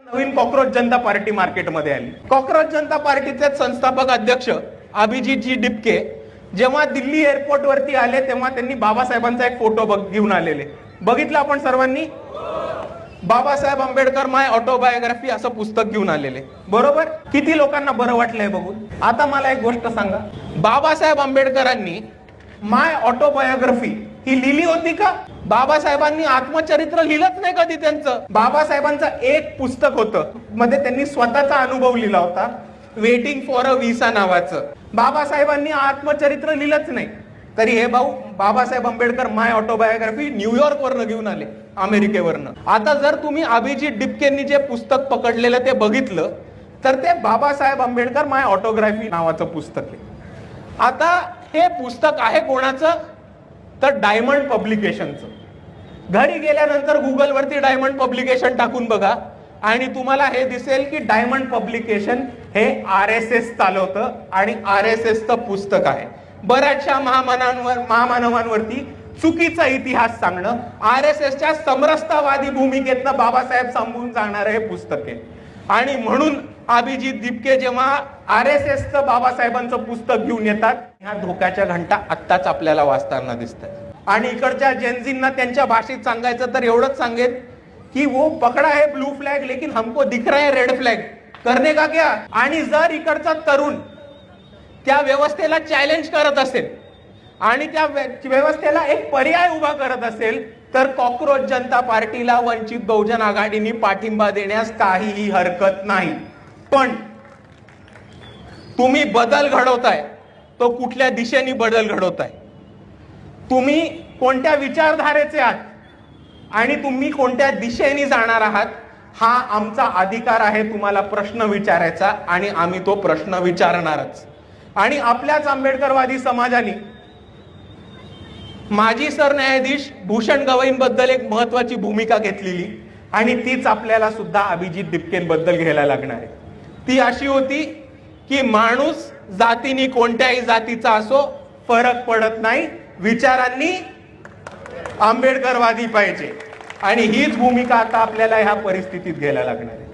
नवीन cockroach जनता party मार्केटमध्ये आली। Cockroach जनता पार्टीचे संस्थापक अध्यक्ष अभिजीतजी डिपके जेव्हा दिल्ली एअरपोर्ट वरती आले तेव्हा त्यांनी बाबासाहेबांचा एक फोटो घेऊन आलेले, बघितलं आपण सर्वांनी। बाबासाहेब आंबेडकर माय ऑटोबायोग्राफी असं पुस्तक घेऊन आलेले, बरोबर। किती लोकांना बरं वाटलंय बघून। आता मला एक गोष्ट सांगा, बाबासाहेब आंबेडकरांनी माय ऑटोबायोग्राफी ही लिहिली होती का? बाबासाहेबांनी आत्मचरित्र लिहिलंच नाही कधी त्यांचं। बाबासाहेबांचं एक पुस्तक होतं, मध्ये त्यांनी स्वतःचा अनुभव लिहिला होता, वेटिंग फॉर अ व्हिसा नावाचं। बाबासाहेबांनी आत्मचरित्र लिहिलंच नाही, तरी हे भाऊ बाबासाहेब आंबेडकर माय ऑटोबायोग्राफी न्यूयॉर्क वरनं घेऊन आले, अमेरिकेवरनं। आता जर तुम्ही अभिजीत डिपकेंनी जे पुस्तक पकडलेलं ते बघितलं तर ते बाबासाहेब आंबेडकर माय ऑटोग्राफी नावाचं पुस्तक आहे। आता हे पुस्तक आहे कोणाचं? तर डायमंड पब्लिकेशनचं। घरी गेल्यानंतर गुगल वरती डायमंड पब्लिकेशन टाकून बघा आणि तुम्हाला हे दिसेल की डायमंड पब्लिकेशन हे RSS चालवतं आणि RSS चं पुस्तक आहे। बऱ्याचशा महामानवांवरती चुकीचा इतिहास सांगणं, RSSच्या समरसतावादी भूमिकेतनं बाबासाहेब सांगून जाणारं हे पुस्तक आहे। आणि म्हणून अभिजीत डिपके जेव्हा RSSचं बाबासाहेबांचं पुस्तक घेऊन येतात, ह्या धोक्याच्या घंटा आत्ताच आपल्याला वाजताना दिसतात। आणि इकडच्या जेनझींना त्यांच्या भाषेत सांगायचं तर एवढंच सांगेल कि वो पकड़ा है ब्लू फ्लैग लेकिन हमको दिख रहा है रेड फ्लैग, करने का क्या? आणि जर इकडचा तरुण त्या व्यवस्थेला चॅलेंज करत असेल आणि त्या व्यवस्थेला एक पर्याय उभा करत असेल तर कॉक्रोच जनता पार्टीला वंचित बहुजन आघाडीने पाठिंबा देण्यास काहीही हरकत नाही। पण तुम्ही बदल घडवताय तो कुठल्या दिशेने बदल घडवताय, तुम्ही कोणत्या विचारधारेचे आहात आणि तुम्ही कोणत्या दिशेने जाणार आहात, हा आमचा अधिकार आहे तुम्हाला प्रश्न विचारायचा आणि आम्ही तो प्रश्न विचारणारच। आणि आपल्याच आंबेडकरवादी समाजाने माजी सरन्यायाधीश भूषण गवईंबद्दल एक महत्वाची भूमिका घेतलेली आणि तीच आपल्याला सुद्धा अभिजीत डिपकेंबद्दल घ्यायला लागणार आहे। ती अशी होती की माणूस जातीने कोणत्याही जातीचा असो फरक पडत नाही, विचारांनी आंबेडकरवादी पाहिजे। आणि हीच भूमिका आता आपल्याला ह्या परिस्थितीत घ्यायला लागणार आहे।